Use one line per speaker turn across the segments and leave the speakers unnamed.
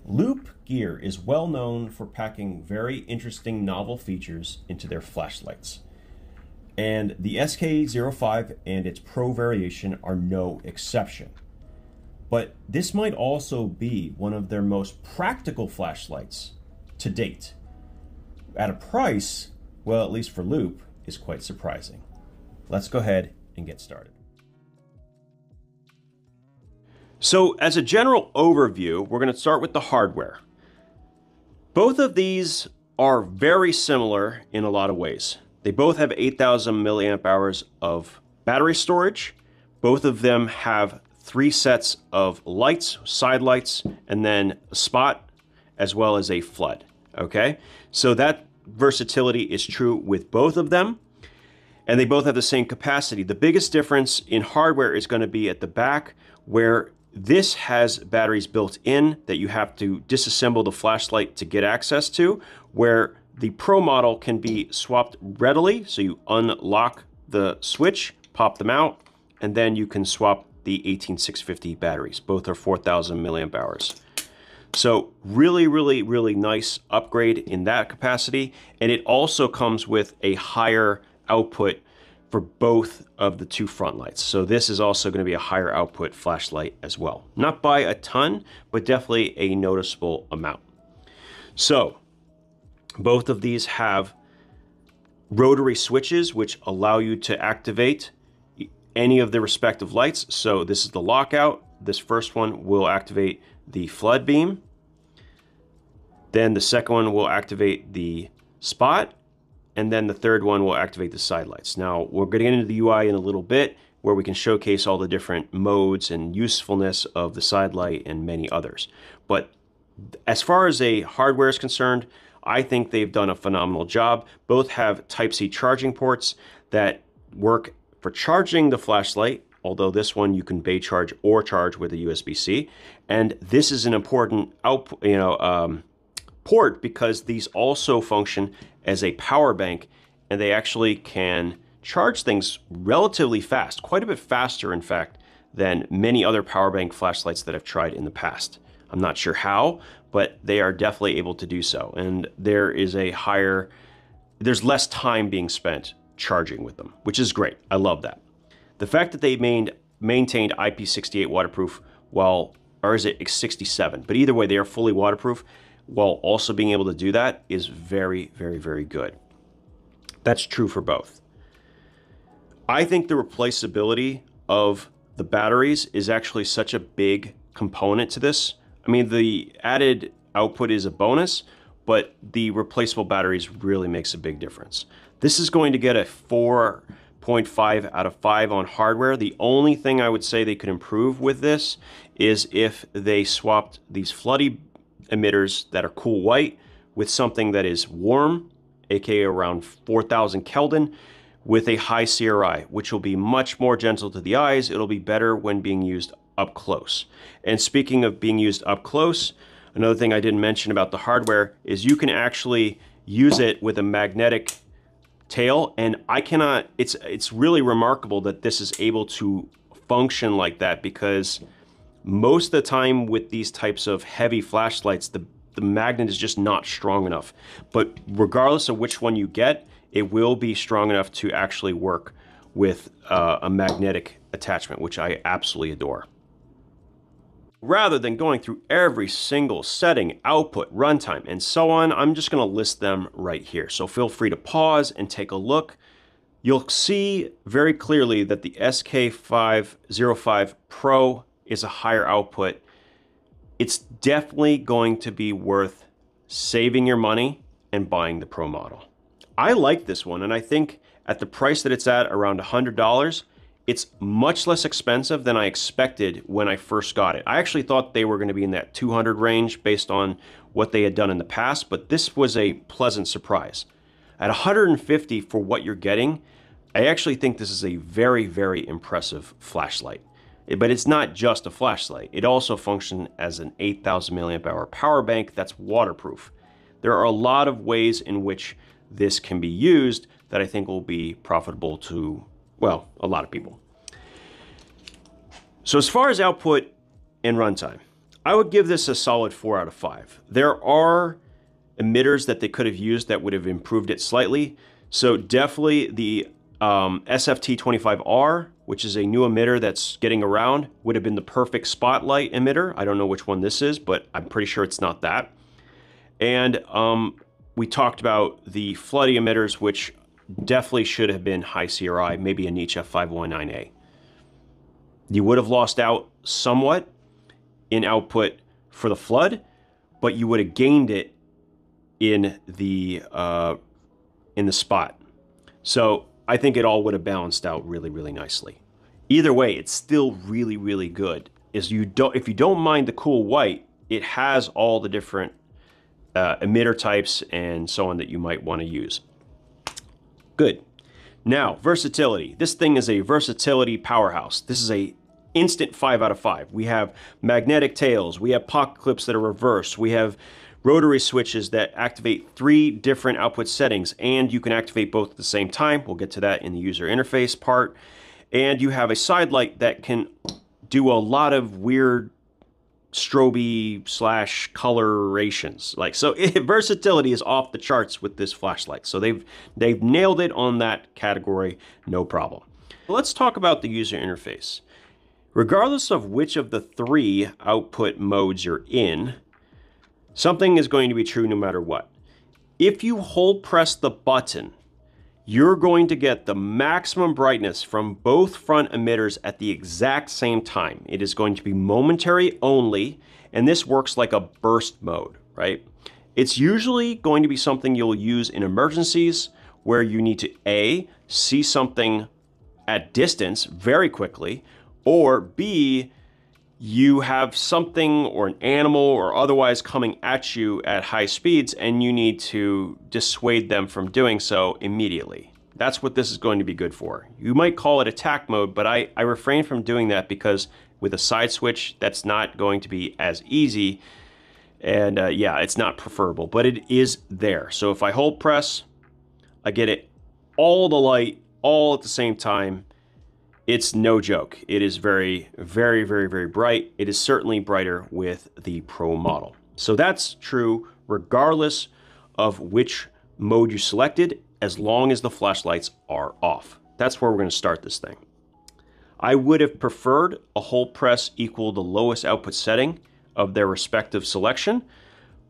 Loop Gear is well known for packing very interesting novel features into their flashlights. And the SK05 and its Pro variation are no exception. But this might also be one of their most practical flashlights to date. At a price, well, at least for Loop, is quite surprising. Let's go ahead and get started. So as a general overview, we're going to start with the hardware. Both of these are very similar in a lot of ways. They both have 8,000 milliamp hours of battery storage. Both of them have 3 sets of lights, side lights, and then a spot, as well as a flood. Okay, so that versatility is true with both of them, and they both have the same capacity. The biggest difference in hardware is going to be at the back, where this has batteries built in that you have to disassemble the flashlight to get access to, where the Pro model can be swapped readily. So you unlock the switch, pop them out, and then you can swap the 18650 batteries. Both are 4,000 milliamp hours. So really, really, really nice upgrade in that capacity. And it also comes with a higher output for both of the 2 front lights. So this is also going to be a higher output flashlight as well. Not by a ton, but definitely a noticeable amount. So both of these have rotary switches, which allow you to activate any of the respective lights. So this is the lockout. This first one will activate the flood beam. Then the second one will activate the spot. And then the third one will activate the side lights. Now, we're getting into the UI in a little bit, where we can showcase all the different modes and usefulness of the side light and many others. But as far as a hardware is concerned, I think they've done a phenomenal job. Both have Type-C charging ports that work for charging the flashlight, although this one you can bay charge or charge with a USB-C. And this is an important output, port, because these also function as a power bank, and they actually can charge things relatively fast, quite a bit faster, in fact, than many other power bank flashlights that I've tried in the past. I'm not sure how, but they are definitely able to do so. And there's less time being spent charging with them, which is great. I love that. The fact that they maintained IP68 waterproof or is it 67? But either way, they are fully waterproof, while also being able to do that is very, very, very good. That's true for both. I think the replaceability of the batteries is actually such a big component to this. I mean, the added output is a bonus, but the replaceable batteries really makes a big difference. This is going to get a 4.5 out of 5 on hardware. The only thing I would say they could improve with this is if they swapped these floody emitters that are cool white with something that is warm, aka around 4,000 Kelvin, with a high CRI, which will be much more gentle to the eyes. It'll be better when being used up close. And speaking of being used up close, another thing I didn't mention about the hardware is you can actually use it with a magnetic tail, and it's really remarkable that this is able to function like that, because most of the time with these types of heavy flashlights, the magnet is just not strong enough. But regardless of which one you get, it will be strong enough to actually work with a magnetic attachment, which I absolutely adore. Rather than going through every single setting, output, runtime, and so on, I'm just going to list them right here. So feel free to pause and take a look. You'll see very clearly that the SK05 Pro is a higher output. It's definitely going to be worth saving your money and buying the Pro model. I like this one, and I think at the price that it's at, around $100, it's much less expensive than I expected when I first got it. I actually thought they were going to be in that 200 range based on what they had done in the past, but this was a pleasant surprise. At 150 for what you're getting, I actually think this is a very, very impressive flashlight. But it's not just a flashlight. It also functions as an 8,000 milliamp hour power bank that's waterproof. There are a lot of ways in which this can be used that I think will be profitable to, well, a lot of people. So as far as output and runtime, I would give this a solid 4 out of 5. There are emitters that they could have used that would have improved it slightly. So definitely the SFT25R, which is a new emitter that's getting around, would have been the perfect spotlight emitter. I don't know which one this is, but I'm pretty sure it's not that. And we talked about the floody emitters, which definitely should have been high CRI, maybe a Niche F519A. You would have lost out somewhat in output for the flood, but you would have gained it in the spot. So I think it all would have balanced out really, really nicely. Either way, it's still really, really good. If you don't mind the cool white, it has all the different emitter types and so on that you might want to use. Good. Now, versatility. This thing is a versatility powerhouse. This is a instant 5 out of 5. We have magnetic tails, we have pocket clips that are reversed, we have rotary switches that activate 3 different output settings, and you can activate both at the same time. We'll get to that in the user interface part. And you have a side light that can do a lot of weird strobe slash colorations. Versatility is off the charts with this flashlight. So they've nailed it on that category, no problem. Let's talk about the user interface. Regardless of which of the 3 output modes you're in, something is going to be true no matter what. If you hold press the button, you're going to get the maximum brightness from both front emitters at the exact same time. It is going to be momentary only, and this works like a burst mode, right? It's usually going to be something you'll use in emergencies where you need to A, see something at distance very quickly, or B, you have something or an animal or otherwise coming at you at high speeds and you need to dissuade them from doing so immediately. That's what this is going to be good for. You might call it attack mode, but I refrain from doing that because with a side switch, that's not going to be as easy. And yeah, it's not preferable, but it is there. So if I hold press, I get it all the light all at the same time. It's no joke. It is very, very, very, very bright. It is certainly brighter with the Pro model. So that's true regardless of which mode you selected, as long as the flashlights are off. That's where we're going to start this thing. I would have preferred a hold press equal the lowest output setting of their respective selection,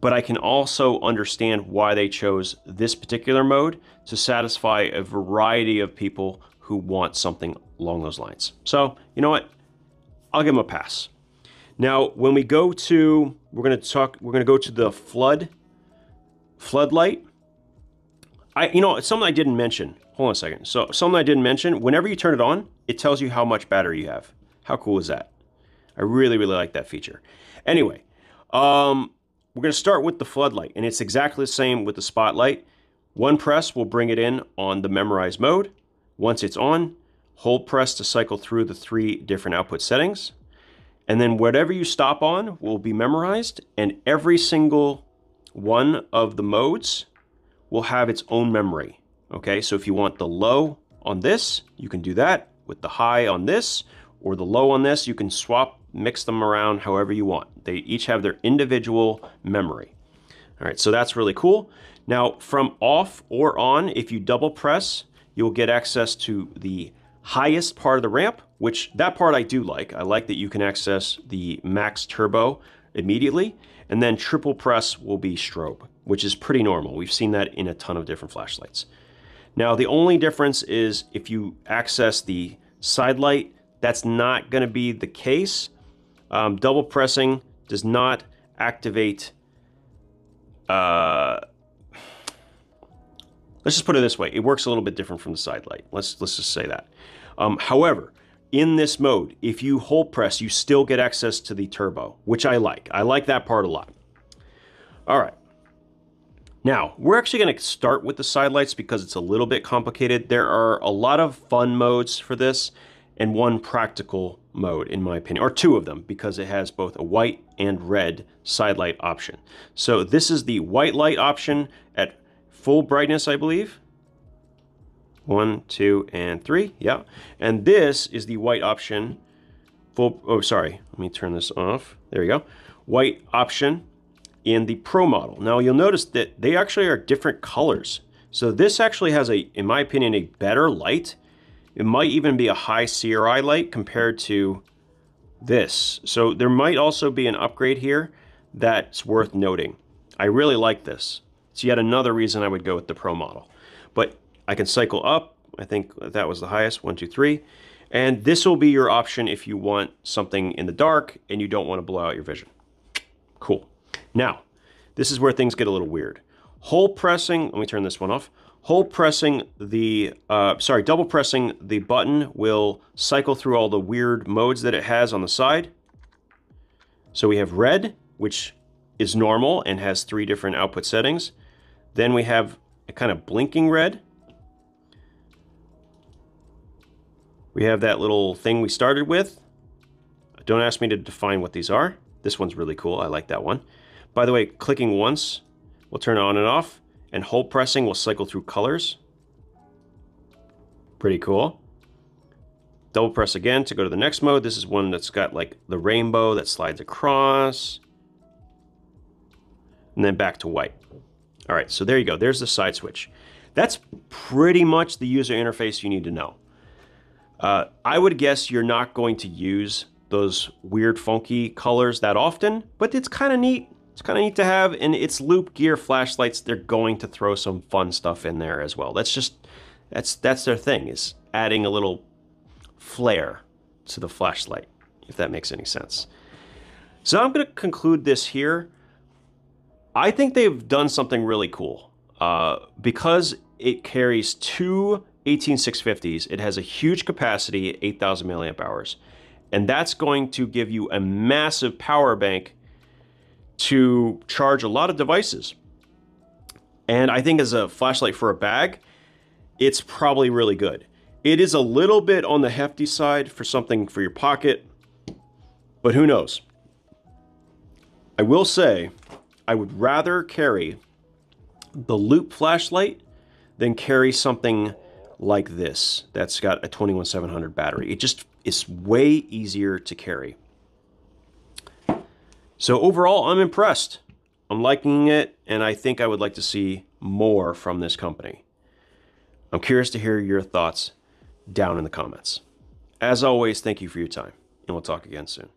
but I can also understand why they chose this particular mode to satisfy a variety of people who want something along those lines. So, you know what? I'll give them a pass. Now, when we go to, we're going to go to the floodlight. Something I didn't mention. Hold on a second. So, something I didn't mention, whenever you turn it on, it tells you how much battery you have. How cool is that? I really, really like that feature. Anyway, we're going to start with the floodlight, and it's exactly the same with the spotlight. One press will bring it in on the memorized mode. Once it's on, hold press to cycle through the 3 different output settings. And then whatever you stop on will be memorized, and every single one of the modes will have its own memory. Okay, so if you want the low on this, you can do that. With the high on this, or the low on this, you can swap, mix them around however you want. They each have their individual memory. All right, so that's really cool. Now, from off or on, if you double press, you'll get access to the highest part of the ramp, which that part I do like. I like that you can access the max turbo immediately, and then triple press will be strobe, which is pretty normal. We've seen that in a ton of different flashlights. Now, the only difference is if you access the side light, that's not going to be the case. Double pressing does not activate let's just put it this way. It works a little bit different from the side light. Let's just say that. However, in this mode, if you hold press, you still get access to the turbo, which I like. I like that part a lot. All right. Now, we're actually going to start with the side lights because it's a little bit complicated. There are a lot of fun modes for this and one practical mode, in my opinion, or 2 of them, because it has both a white and red side light option. So this is the white light option at full brightness, I believe. 1, 2, and 3. Yeah. And this is the white option. Let me turn this off. There you go. white option in the Pro model. Now you'll notice that they actually are different colors. So this actually has a, in my opinion, a better light. It might even be a high CRI light compared to this. So there might also be an upgrade here that's worth noting. I really like this. It's yet another reason I would go with the Pro model. But I can cycle up. I think that was the highest, 1, 2, 3. And this will be your option if you want something in the dark and you don't want to blow out your vision. Cool. Now, this is where things get a little weird. Hold pressing, let me turn this one off. Double pressing the button will cycle through all the weird modes that it has on the side. So we have red, which is normal and has 3 different output settings. Then we have a kind of blinking red. We have that little thing we started with. Don't ask me to define what these are. This one's really cool. I like that one. By the way, clicking once will turn it on and off, and hold pressing will cycle through colors. Pretty cool. Double press again to go to the next mode. This is one that's got like the rainbow that slides across. And then back to white. All right, so there you go. There's the side switch. That's pretty much the user interface you need to know. I would guess you're not going to use those weird funky colors that often, but it's kind of neat. It's kind of neat to have, and it's Loop Gear flashlights. They're going to throw some fun stuff in there as well. That's their thing, is adding a little flair to the flashlight, if that makes any sense. So I'm going to conclude this here. I think they've done something really cool. Because it carries 2 18650s, it has a huge capacity, 8,000 milliamp hours. And that's going to give you a massive power bank to charge a lot of devices. And I think as a flashlight for a bag, it's probably really good. It is a little bit on the hefty side for something for your pocket, but who knows? I will say, I would rather carry the Loop flashlight than carry something like this that's got a 21700 battery. It just is way easier to carry. So overall, I'm impressed. I'm liking it, and I think I would like to see more from this company. I'm curious to hear your thoughts down in the comments. As always, thank you for your time, and we'll talk again soon.